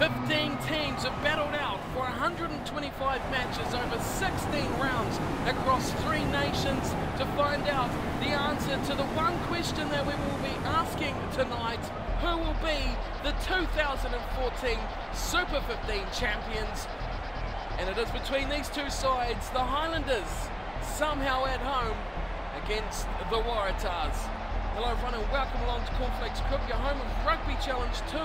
15 teams have battled out for 125 matches over 16 rounds across 3 nations to find out the answer to the one question that we will be asking tonight: who will be the 2014 Super 15 champions? And it is between these two sides, the Highlanders somehow at home against the Waratahs. Hello everyone and welcome along to Cornflakes Crib, your home of Rugby Challenge 2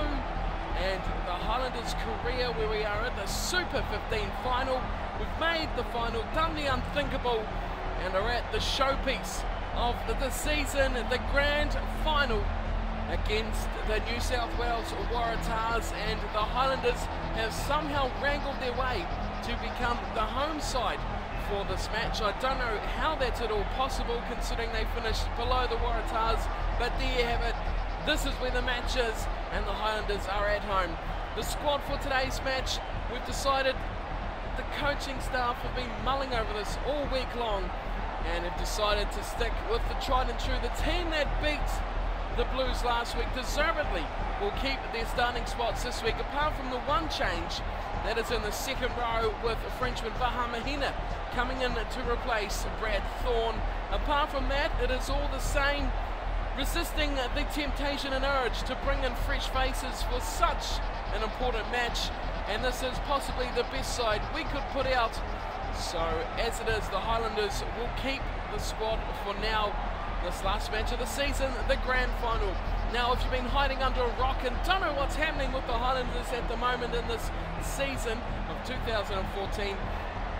and the Highlanders' career, where we are at the Super 15 final. We've made the final, done the unthinkable, and are at the showpiece of the season, the grand final against the New South Wales Waratahs, and the Highlanders have somehow wrangled their way to become the home side for this match. I don't know how that's at all possible considering they finished below the Waratahs, but there you have it. This is where the match is and the Highlanders are at home. The squad for today's match, we've decided, the coaching staff have been mulling over this all week long and have decided to stick with the tried and true. The team that beat the Blues last week deservedly will keep their starting spots this week, apart from the one change that is in the second row with Frenchman Vahamahina coming in to replace Brad Thorne. Apart from that, it is all the same, resisting the temptation and urge to bring in fresh faces for such an important match, and this is possibly the best side we could put out. So as it is, the Highlanders will keep the squad for now. This last match of the season, the grand final. Now, if you've been hiding under a rock and don't know what's happening with the Highlanders at the moment in this season of 2014,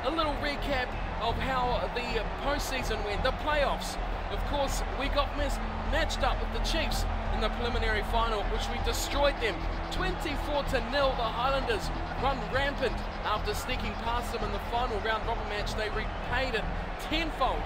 a little recap of how the postseason went, the playoffs. Of course, we got matched up with the Chiefs in the preliminary final, which we destroyed them 24-0. The Highlanders run rampant after sneaking past them in the final round robin match. They repaid it tenfold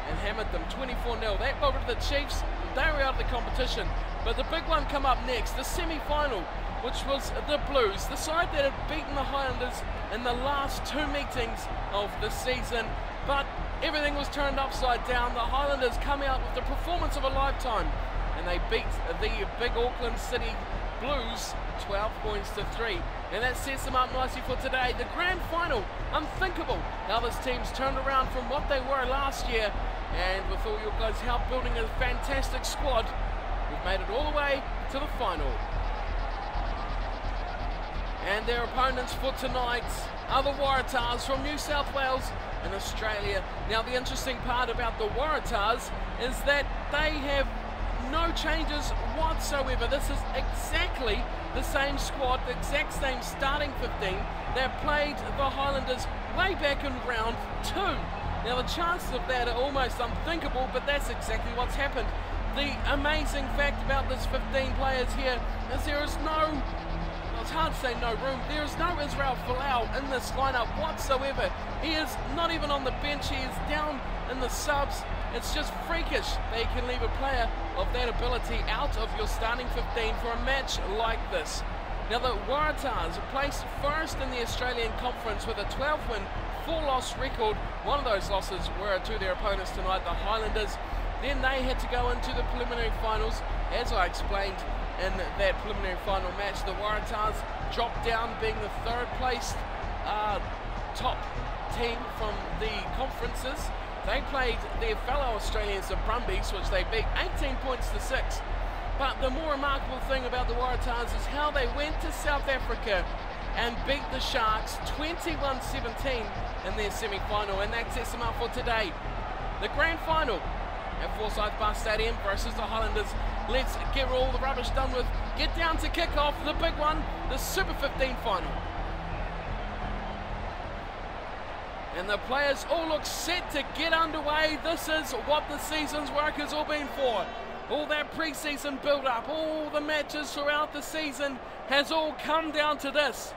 and hammered them 24-0. That voted the Chiefs, they were out of the competition. But the big one come up next, the semi-final, which was the Blues, the side that had beaten the Highlanders in the last 2 meetings of the season. But everything was turned upside down. The Highlanders come out with the performance of a lifetime, and they beat the big Auckland City Blues 12 points to 3. And that sets them up nicely for today. The grand final, unthinkable how this team's turned around from what they were last year. And with all your guys' help building a fantastic squad, we've made it all the way to the final. And their opponents for tonight are the Waratahs from New South Wales in Australia. Now, the interesting part about the Waratahs is that they have no changes whatsoever. This is exactly the same squad, the exact same starting 15 that played the Highlanders way back in round 2. Now, the chances of that are almost unthinkable, but that's exactly what's happened. The amazing fact about this 15 players here is there is no, well, it's hard to say no room, there is no Israel Folau in this lineup whatsoever. He is not even on the bench, he is down in the subs. It's just freakish that you can leave a player of that ability out of your starting 15 for a match like this. Now, the Waratahs placed first in the Australian Conference with a 12-win, 4-loss record. One of those losses were to their opponents tonight, the Highlanders. Then they had to go into the preliminary finals. As I explained in that preliminary final match, the Waratahs dropped down, being the 3rd place top team from the conferences. They played their fellow Australians, the Brumbies, which they beat 18 points to 6. But the more remarkable thing about the Waratahs is how they went to South Africa and beat the Sharks 21-17 in their semi-final, and that sets them up for today. The grand final at Forsyth Bar Stadium versus the Highlanders. Let's get all the rubbish done with. Get down to kickoff, the big one, the Super 15 final. And the players all look set to get underway. This is what the season's work has all been for. All that pre-season build-up, all the matches throughout the season has all come down to this.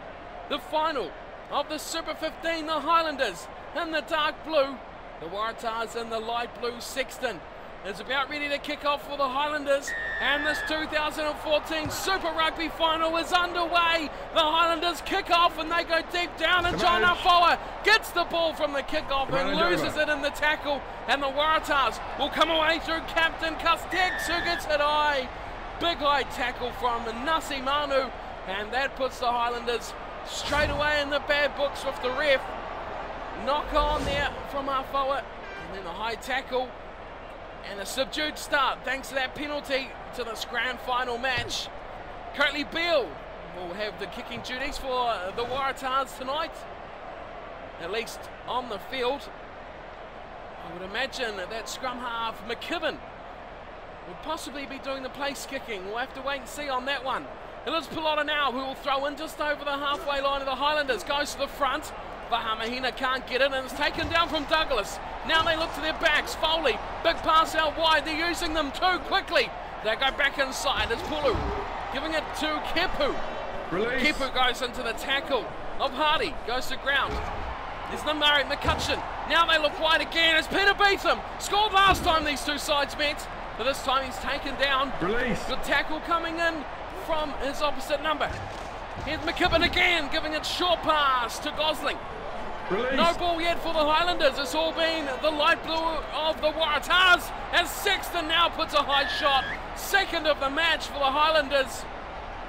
The final of the Super 15, the Highlanders in the dark blue, the Waratahs in the light blue sexton. Is about ready to kick off for the Highlanders, and this 2014 Super Rugby final is underway. The Highlanders kick off and they go deep down, and John Afoa gets the ball from the kickoff and loses it in the tackle, and the Waratahs will come away through Captain Castex, who gets it high. Big high tackle from Nasi Manu, And that puts the Highlanders straight away in the bad books with the ref. Knock on there from our forward, and then a high tackle, and a subdued start thanks to that penalty to this grand final match. Curtly Beale will have the kicking duties for the Waratahs tonight, at least on the field. I would imagine that scrum half McKibben would possibly be doing the place kicking. We'll have to wait and see on that one. It is Pilota now who will throw in just over the halfway line of the Highlanders. Goes to the front. Vahamahina can't get it, and it's taken down from Douglas. Now they look to their backs. Foley, big pass out wide. They're using them too quickly. They go back inside. It's Pulu giving it to Kepu. Release. Kepu goes into the tackle of Hardy. Goes to ground. There's the Murray McCutcheon. Now they look wide again. It's Peter Beetham. Scored last time these two sides met, but this time he's taken down. Release. Good tackle coming in from his opposite number. Here's McKibben again, giving it short pass to Gosling. Release. No ball yet for the Highlanders. It's all been the light blue of the Waratahs, as Sexton now puts a high shot. Second of the match for the Highlanders.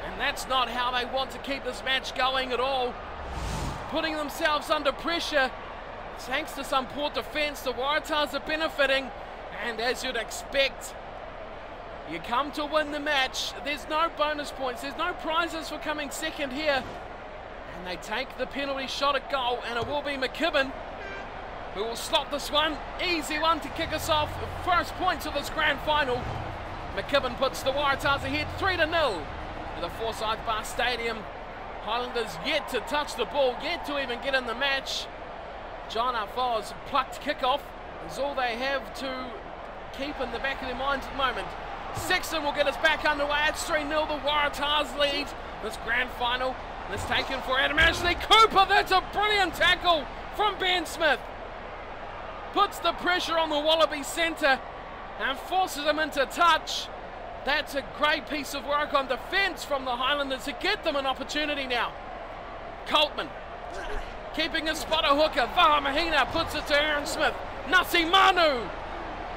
And that's not how they want to keep this match going at all. Putting themselves under pressure. Thanks to some poor defence, the Waratahs are benefiting. And as you'd expect, you come to win the match. There's no bonus points. There's no prizes for coming second here. And they take the penalty shot at goal, and it will be McKibben who will slot this one. Easy one to kick us off. First points of this grand final. McKibben puts the Waratahs ahead 3-0 at the Forsyth Bar Stadium. Highlanders yet to touch the ball, yet to even get in the match. John Afoa's plucked kickoff is all they have to keep in the back of their minds at the moment. Sexton will get us back underway. It's 3-0, the Waratahs lead this grand final. It's taken for Adam Ashley Cooper. That's a brilliant tackle from Ben Smith. Puts the pressure on the Wallaby centre and forces him into touch. That's a great piece of work on defence from the Highlanders to get them an opportunity now. Coltman keeping a spotter hooker. Vahamahina puts it to Aaron Smith. Nasi Manu.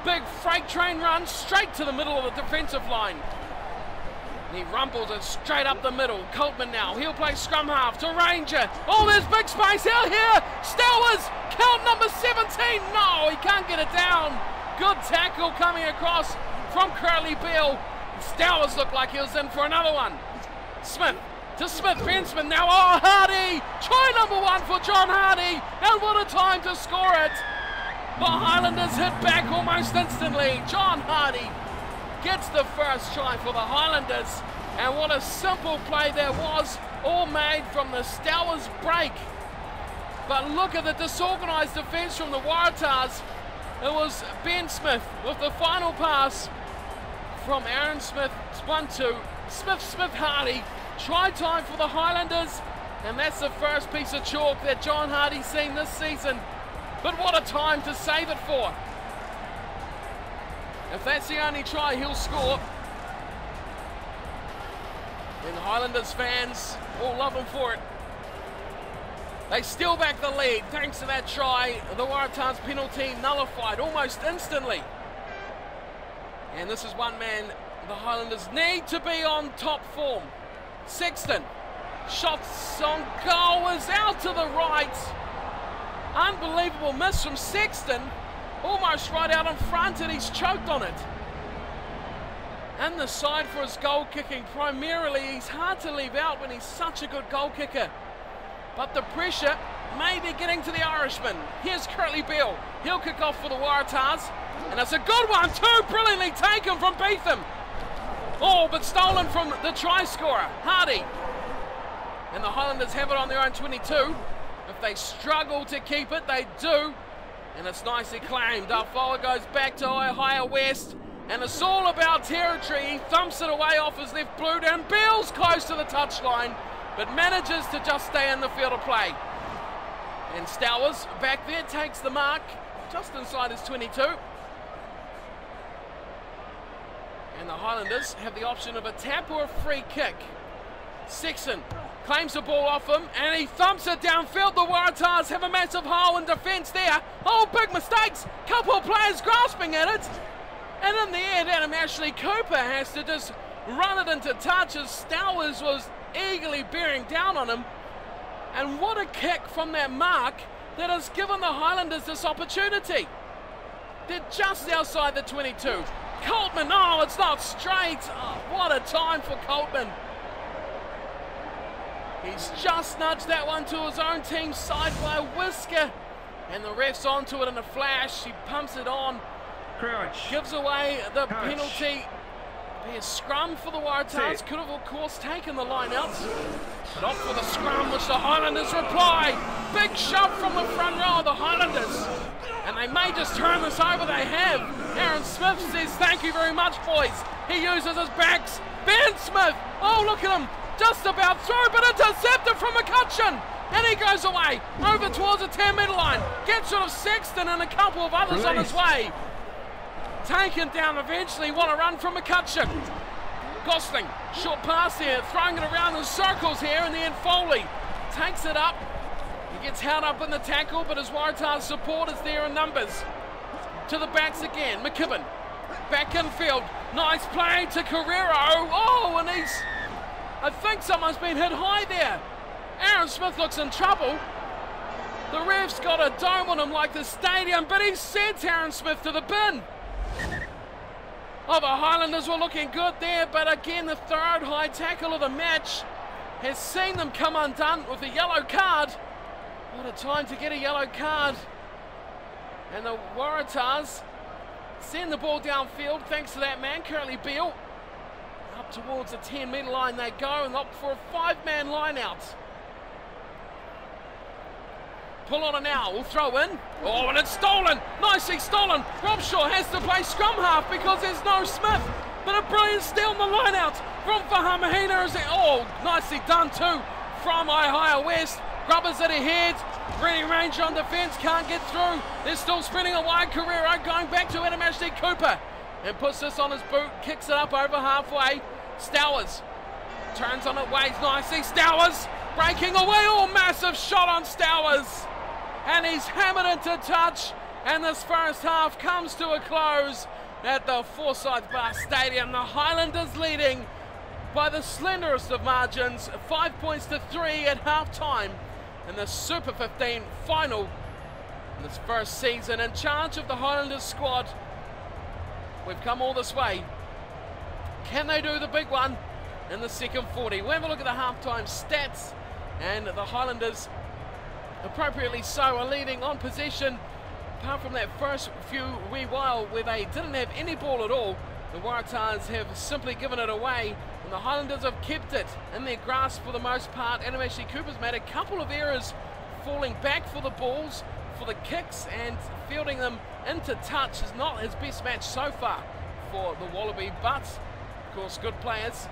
Big freight train run straight to the middle of the defensive line. He rumbles it straight up the middle. Coltman now, he'll play scrum half to Ranger. Oh, there's big space out here. Stowers, count number 17. No, he can't get it down. Good tackle coming across from Curly Beale. Stowers looked like he was in for another one. Smith to Smith, Bensman now. Oh, Hardy. Try number 1 for John Hardy. And what a time to score it. The Highlanders hit back almost instantly. John Hardy gets the first try for the Highlanders, and what a simple play there was, all made from the Stowers break. But look at the disorganised defence from the Waratahs. It was Ben Smith with the final pass from Aaron Smith, 1-2. Smith Hardy, try time for the Highlanders, and that's the first piece of chalk that John Hardy's seen this season. But what a time to save it for. If that's the only try he'll score, then the Highlanders fans will love him for it. They steal back the lead thanks to that try. The Waratahs penalty nullified almost instantly. And this is one man the Highlanders need to be on top form. Sexton, shots on goal, is out to the right. Unbelievable miss from Sexton. Almost right out in front, and he's choked on it. And the side for his goal kicking, primarily he's hard to leave out when he's such a good goal kicker. But the pressure may be getting to the Irishman. Here's Curtly Beale. He'll kick off for the Waratahs. And it's a good one too, brilliantly taken from Beetham. Oh, but stolen from the try scorer, Hardy. And the Highlanders have it on their own 22. If they struggle to keep it, they do. And it's nicely claimed. Afoa goes back to higher west, and it's all about territory. He thumps it away off his left boot, and Beale's close to the touchline, but manages to just stay in the field of play. And Stowers back there takes the mark just inside his 22. And the Highlanders have the option of a tap or a free kick. Sexton claims the ball off him, and he thumps it downfield. The Waratahs have a massive hole in defence there. Oh, big mistakes. Couple of players grasping at it. And in the end, Adam Ashley Cooper has to just run it into touch as Stowers was eagerly bearing down on him. And what a kick from that mark that has given the Highlanders this opportunity. They're just outside the 22. Coltman, oh, it's not straight. Oh, what a time for Coltman. He's just nudged that one to his own team's side by a whisker. And the ref's onto it in a flash. He pumps it on. Crouch. Gives away the Crouch. penalty. Be a scrum for the Waratahs. Could have, of course, taken the line out. But off for the scrum, which the Highlanders reply. Big shove from the front row of the Highlanders. And they may just turn this over. They have. Aaron Smith says, thank you very much, boys. He uses his backs. Ben Smith. Oh, look at him. Just about through, but intercepted from McCutcheon. And he goes away. Over towards the 10-metre line. Gets rid of Sexton and a couple of others on his way. Taken down eventually. What a run from McCutcheon. Gosling, short pass here, throwing it around in circles here, and then Foley takes it up. He gets held up in the tackle, but his Waratahs support is there in numbers. To the backs again, McKibben, back infield, nice play to Carrero. Oh, and I think someone's been hit high there. Aaron Smith looks in trouble. The ref's got a dome on him like the stadium, but he sent Aaron Smith to the bin. Oh, the Highlanders were looking good there, but again, the third high tackle of the match has seen them come undone with a yellow card. What a time to get a yellow card. And the Waratahs send the ball downfield thanks to that man, Curly Beale. Up towards the 10-metre line they go and opt for a 5-man line out. Pull on it now, we'll throw in. Oh, and it's stolen, nicely stolen. Robshaw has to play scrum half because there's no Smith. But a brilliant steal on the line out from Fahamahina. Oh, nicely done too from Ihia West. Grubbers at ahead, ready range on defence, can't get through. They're still spinning a wide Carrero, going back to Adam Ashley Cooper. And puts this on his boot, kicks it up over halfway. Stowers turns on it, waves nicely. Stowers breaking away, oh, massive shot on Stowers. And he's hammered into touch, and this first half comes to a close at the Forsyth Bar Stadium. The Highlanders leading by the slenderest of margins, 5 points to 3 at half-time in the Super 15 final in this first season. In charge of the Highlanders squad, we've come all this way. Can they do the big one in the second 40? We'll have a look at the half-time stats, and the Highlanders, appropriately so, are leading on possession. Apart from that first wee while where they didn't have any ball at all, the Waratahs have simply given it away, and the Highlanders have kept it in their grasp for the most part. Adam Ashley Cooper's made a couple of errors, falling back for the balls, for the kicks, and fielding them into touch is not his best match so far for the Wallaby, but of course good players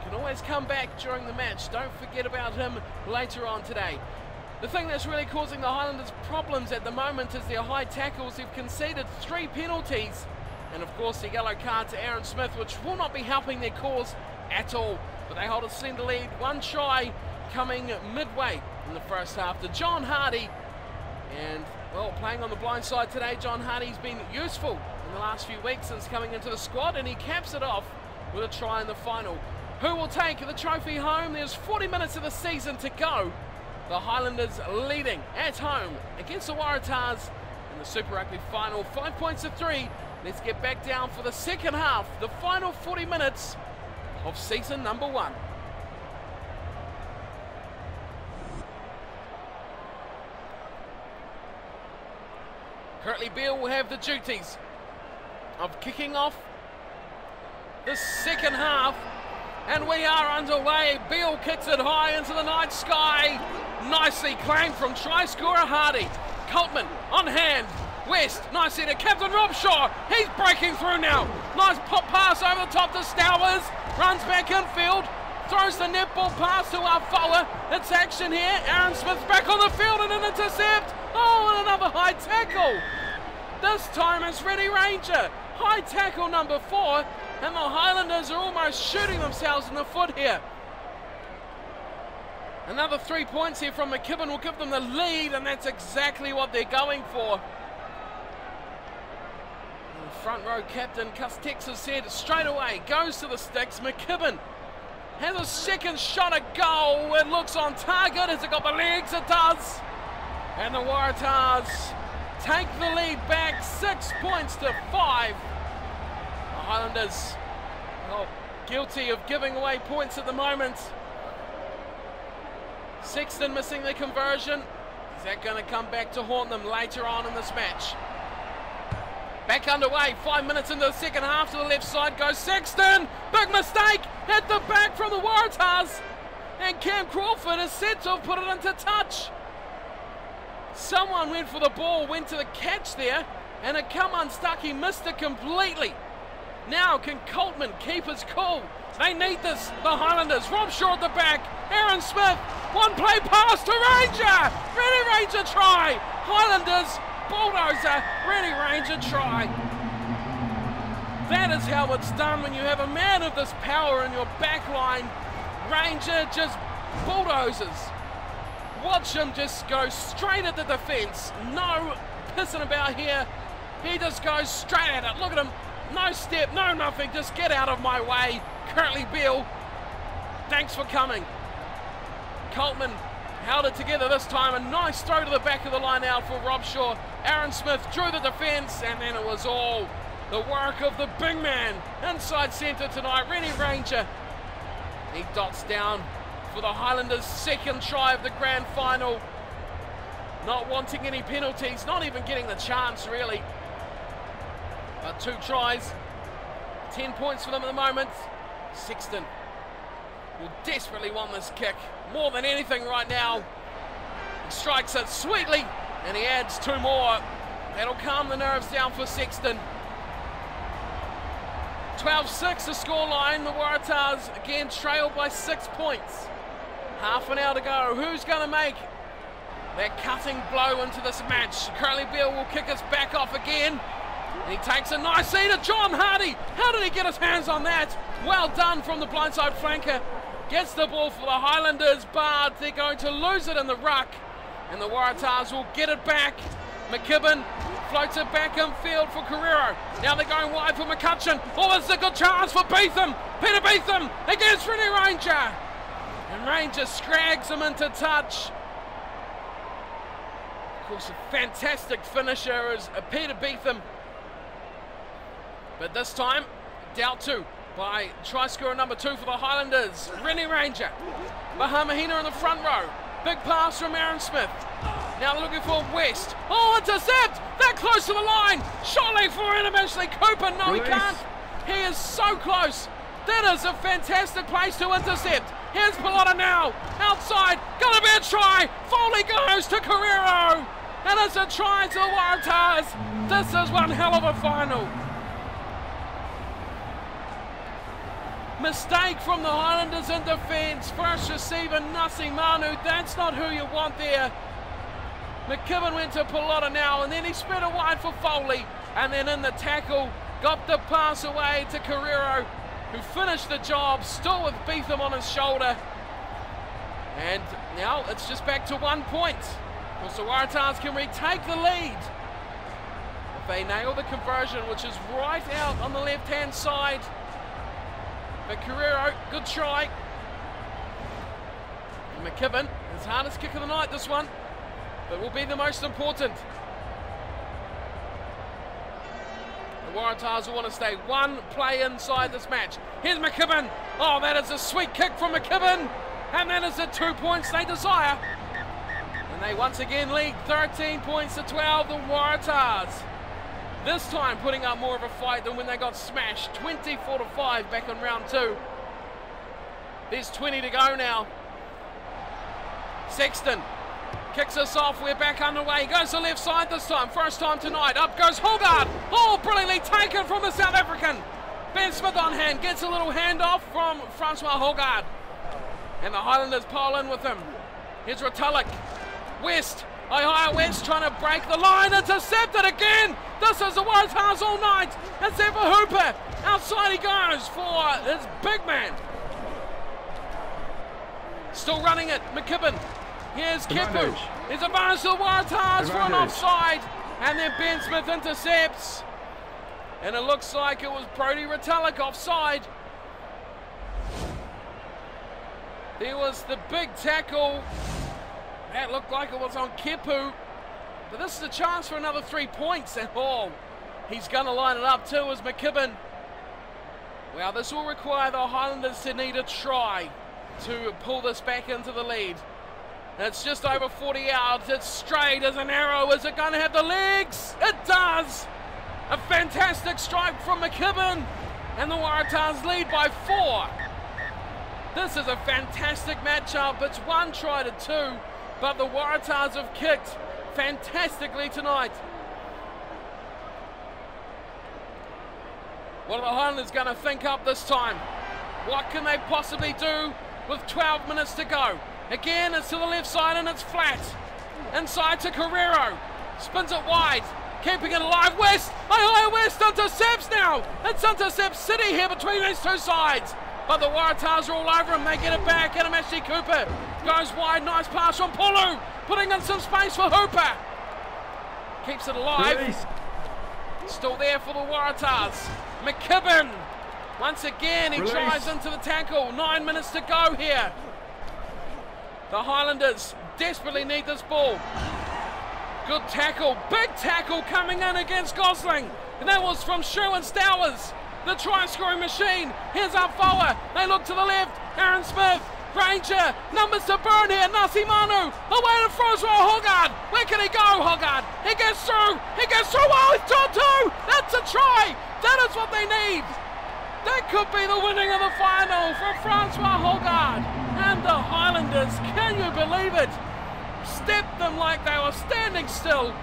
can always come back during the match. Don't forget about him later on today. The thing that's really causing the Highlanders problems at the moment is their high tackles. They've conceded 3 penalties, and of course the yellow card to Aaron Smith, which will not be helping their cause at all. But they hold a slender lead, 1 try coming midway in the first half to John Hardy. And well, playing on the blind side today, John Hardy's been useful in the last few weeks since coming into the squad, and he caps it off with a try in the final. Who will take the trophy home? There's 40 minutes of the season to go. The Highlanders leading at home against the Waratahs in the Super Rugby final, 5 points to 3. Let's get back down for the second half, the final 40 minutes of season number 1. Curtly Beale will have the duties of kicking off the second half, and we are underway. Beale kicks it high into the night sky. Nicely claimed from try scorer Hardy. Coltman on hand. West, nicely to Captain Robshaw. He's breaking through now. Nice pop pass over the top to Stowers. Runs back infield. Throws the netball pass to Afoa. It's action here. Aaron Smith back on the field and an intercept. Oh, and another high tackle. This time it's Ready Ranger. High tackle number 4. And the Highlanders are almost shooting themselves in the foot here. Another 3 points here from McKibben will give them the lead, and that's exactly what they're going for. And the front row captain, Cus Texas, said straight away, goes to the sticks. McKibben has a second shot at goal. It looks on target. Has it got the legs? It does. And the Waratahs take the lead back 6 points to 5. The Highlanders, well, guilty of giving away points at the moment. Sexton missing the conversion. Is that going to come back to haunt them later on in this match? Back underway, 5 minutes into the second half. To the left side goes Sexton. Big mistake at the back from the Waratahs. And Cam Crawford is said to have put it into touch. Someone went for the ball, went to the catch there, and it come unstuck. He missed it completely. Now can Coltman keep his cool? They need this, the Highlanders. Rob Shaw at the back. Aaron Smith. One play pass to Ranger. Ready Ranger try. Highlanders. Bulldozer, ready Ranger try. That is how it's done when you have a man of this power in your back line. Ranger just bulldozes. Watch him just go straight at the defence. No pissing about here. He just goes straight at it. Look at him. No step, no nothing. Just get out of my way. Curtly Beale, thanks for coming. Coltman held it together this time. A nice throw to the back of the line out for Rob Shaw. Aaron Smith drew the defence, and then it was all the work of the big man inside centre tonight. Rennie Ranger. He dots down for the Highlanders' second try of the grand final. Not wanting any penalties, not even getting the chance really. But 2 tries, 10 points for them at the moment. Sexton will desperately want this kick more than anything right now. He strikes it sweetly, and he adds 2 more. That'll calm the nerves down for Sexton. 12-6 the scoreline. The Waratahs again trailed by 6 points. Half an hour to go. Who's going to make that cutting blow into this match? Curly Beale will kick us back off again. And he takes a nice seat at John Hardy. How did he get his hands on that? Well done from the blindside flanker. Gets the ball for the Highlanders, but they're going to lose it in the ruck. And the Waratahs will get it back. McKibben floats it back infield for Carrero. Now they're going wide for McCutcheon. Oh, it's a good chance for Beetham. Peter Beetham against Rennie Ranger. And Ranger scrags him into touch. Of course, a fantastic finisher is Peter Beetham. But this time, dealt to by try scorer number 2 for the Highlanders, Rennie Ranger. Mahamahina in the front row. Big pass from Aaron Smith. Now they're looking for West. Oh, intercept! They're close to the line. Surely for Intermishley Cooper. No, he can't. He is so close. That is a fantastic place to intercept. Here's Pilota now. Outside. Gonna be a try. Foley goes to Carrero. And it's a try to the Waratahs. This is one hell of a final. Mistake from the Highlanders in defence. First receiver, Nasi Manu. That's not who you want there. McKibben went to Pilota now, and then he spread it wide for Foley. And then in the tackle, got the pass away to Carrero, who finished the job, still with Beetham on his shoulder. And now it's just back to 1 point. Of course, the Waratahs can retake the lead if they nail the conversion, which is right out on the left-hand side. But Carrero, good try. And McKibben, his hardest kick of the night, this one, but will be the most important. The Waratahs will want to stay one play inside this match. Here's McKibben. Oh, that is a sweet kick from McKibben. And that is the 2 points they desire. And they once again lead 13 points to 12, the Waratahs. This time putting up more of a fight than when they got smashed. 24-5 back in round 2. There's 20 to go now. Sexton kicks us off. We're back underway. Goes to left side this time. First time tonight. Up goes Holgard. Oh, brilliantly taken from the South African. Ben Smith on hand. Gets a little handoff from Francois Holgard. And the Highlanders pile in with him. Here's Ratulik. West. West trying to break the line. Intercepted again. This is the Waratahs all night. It's there for Hooper. Outside he goes for his big man. Still running it. McKibben. Here's Kepu. There's a bonus to the Waratahs for an offside. And then Ben Smith intercepts. And it looks like it was Brodie Ratulik offside. There was the big tackle. That looked like it was on Kepu. But this is a chance for another 3 points. And oh, he's going to line it up too as McKibben. Well, this will require the Highlanders to need a try to pull this back into the lead. It's just over 40 yards. It's straight as an arrow. Is it going to have the legs? It does. A fantastic strike from McKibben. And the Waratahs lead by 4. This is a fantastic matchup. It's 1 try to 2. But the Waratahs have kicked fantastically tonight. What are the Highlanders going to think up this time? What can they possibly do with 12 minutes to go? Again, it's to the left side and it's flat. Inside to Carrero. Spins it wide. Keeping it alive. West. West intercepts now. It's intercept city here between these two sides. But the Waratahs are all over him. They get it back. Adamashi Cooper goes wide. Nice pass from Pulu. Putting in some space for Hooper. Keeps it alive. Release. Still there for the Waratahs. McKibben. Once again, he tries into the tackle. 9 minutes to go here. The Highlanders desperately need this ball. Good tackle. Big tackle coming in against Gosling. And that was from Sherwin Stowers. The try-scoring machine. Here's Alfoa. They look to the left. Aaron Smith. Ranger. Numbers to burn here. Nasi Manu. Away to Francois Hoggard. Where can he go, Hoggard? He gets through. He gets through. Oh, he's done too. That's a try. That is what they need. That could be the winning of the final for Francois Hoggard. And the Highlanders, can you believe it? Stepped them like they were standing still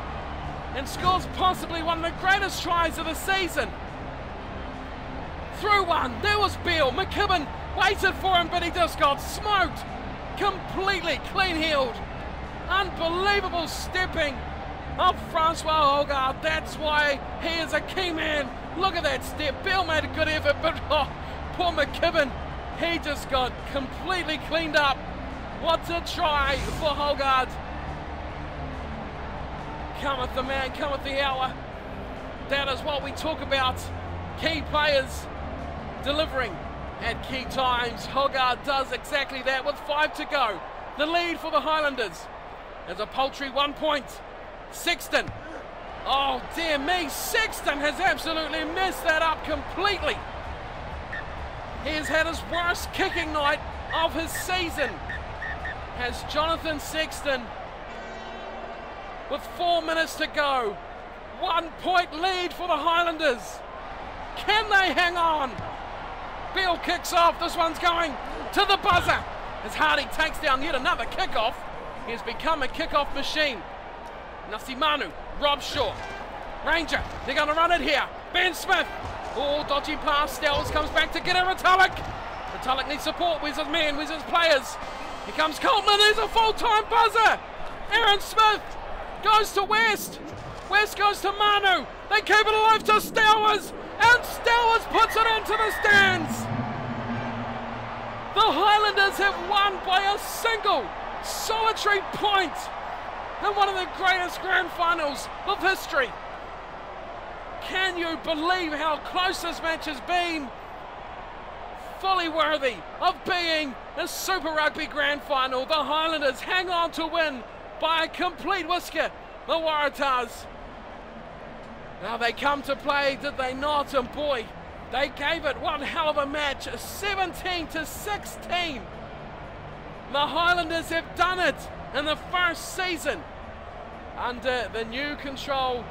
and scores possibly one of the greatest tries of the season. Through one, there was Beale. McKibben waited for him, but he just got smoked. Completely clean-heeled. Unbelievable stepping of Francois Hoggard. That's why he is a key man. Look at that step. Beale made a good effort, but oh, poor McKibben. He just got completely cleaned up. What a try for Hoggard. Cometh the man, cometh the hour. That is what we talk about. Key players delivering at key times. Hoggard does exactly that with 5 to go. The lead for the Highlanders is a paltry 1 point. Sexton. Oh, dear me. Sexton has absolutely messed that up completely. He has had his worst kicking night of his season. Has Jonathan Sexton with 4 minutes to go. 1 point lead for the Highlanders. Can they hang on? Beale kicks off. This one's going to the buzzer as Hardy takes down yet another kickoff. He has become a kickoff machine. Nasimanu, Rob Shaw, Ranger, they're going to run it here. Ben Smith, oh, dodgy pass. Stells comes back to get it. Retallick. Retallick needs support. Where's his man? Where's his players? Here comes Colton. There's a full-time buzzer. Aaron Smith goes to West. West goes to Manu. They keep it alive to Stowers. And Stowers puts it into the stands. The Highlanders have won by a single solitary point in one of the greatest grand finals of history. Can you believe how close this match has been? Fully worthy of being a Super Rugby grand final. The Highlanders hang on to win by a complete whisker. The Waratahs. Now they come to play, did they not? And boy, they gave it one hell of a match. 17-16. The Highlanders have done it in the first season under the new control.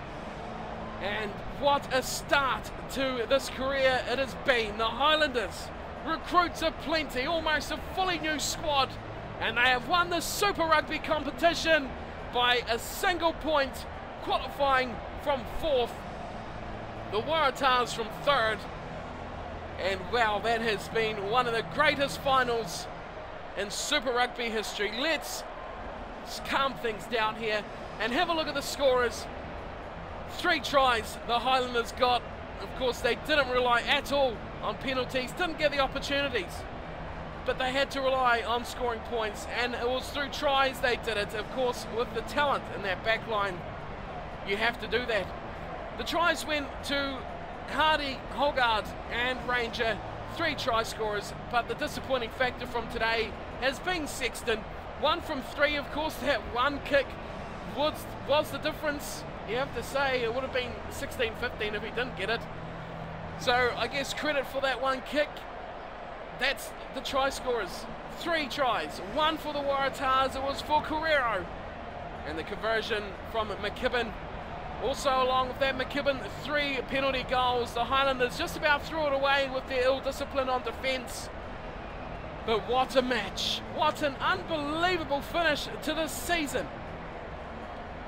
And what a start to this career it has been. The Highlanders, recruits aplenty, almost a fully new squad, and they have won the Super Rugby competition by a single point, qualifying from 4th. The Waratahs from 3rd. And wow, that has been one of the greatest finals in Super Rugby history. Let's calm things down here and have a look at the scorers. 3 tries the Highlanders got. Of course, they didn't rely at all on penalties, didn't get the opportunities, but they had to rely on scoring points, and it was through tries they did it. Of course, with the talent in that back line, you have to do that. The tries went to Hardy, Hoggard and Ranger, 3 try scorers, but the disappointing factor from today has been Sexton. 1 from 3, of course. That one kick was the difference. You have to say it would have been 16-15 if he didn't get it. So I guess credit for that one kick. That's the try scorers. 3 tries. 1 for the Waratahs. It was for Carrero. And the conversion from McKibben. Also along with that, McKibben, 3 penalty goals. The Highlanders just about threw it away with their ill discipline on defence. But what a match. What an unbelievable finish to this season.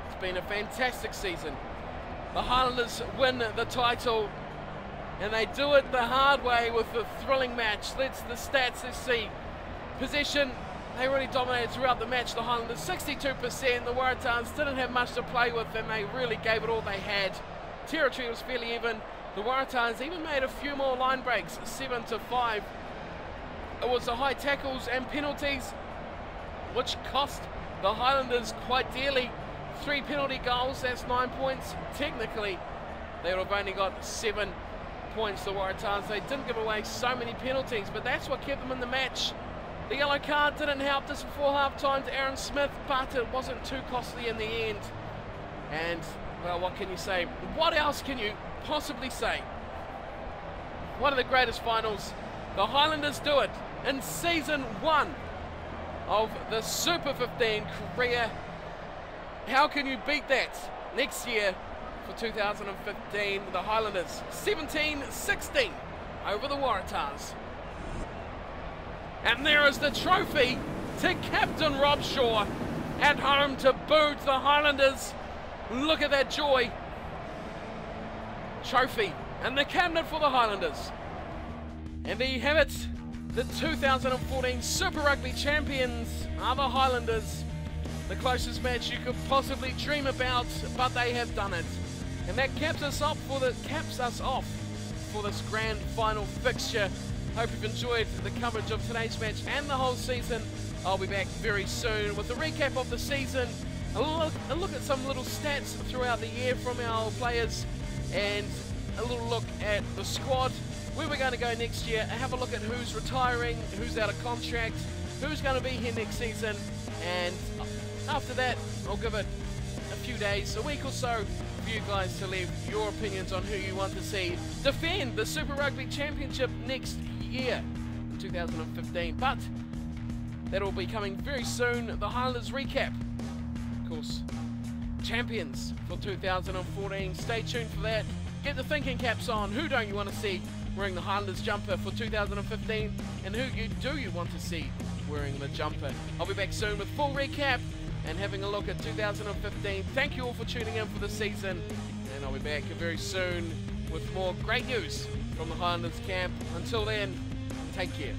It's been a fantastic season. The Highlanders win the title, and they do it the hard way with a thrilling match. Let's see. Possession, they really dominated throughout the match. The Highlanders 62%. The Waratahs didn't have much to play with, and they really gave it all they had. Territory was fairly even. The Waratahs even made a few more line breaks, 7-5. It was the high tackles and penalties which cost the Highlanders quite dearly. 3 penalty goals, that's 9 points. Technically, they would have only got 7 points, the Waratahs. They didn't give away so many penalties, but that's what kept them in the match. The yellow card didn't help just before half-time to Aaron Smith, but it wasn't too costly in the end. And, well, what can you say? What else can you possibly say? One of the greatest finals. The Highlanders do it in season 1 of the Super 15 career. How can you beat that next year for 2015? The Highlanders 17-16 over the Waratahs. And there is the trophy to Captain Rob Shaw at home to boot. The Highlanders, look at that joy. Trophy and the cabinet for the Highlanders. And there you have it. The 2014 Super Rugby champions are the Highlanders. The closest match you could possibly dream about, but they have done it. And that caps us off for this grand final fixture. Hope you've enjoyed the coverage of today's match and the whole season. I'll be back very soon with a recap of the season, a look at some little stats throughout the year from our players, and a little look at the squad, where we're going to go next year, and have a look at who's retiring, who's out of contract, who's going to be here next season. And after that, I'll give it a few days, a week or so, for you guys to leave your opinions on who you want to see defend the Super Rugby Championship next year, 2015. But that will be coming very soon. The Highlanders recap, of course, champions for 2014. Stay tuned for that. Get the thinking caps on. Who don't you want to see wearing the Highlanders jumper for 2015, and who do you want to see wearing the jumper? I'll be back soon with full recap and having a look at 2015. Thank you all for tuning in for the season, and I'll be back very soon with more great news from the Highlanders camp. Until then, take care.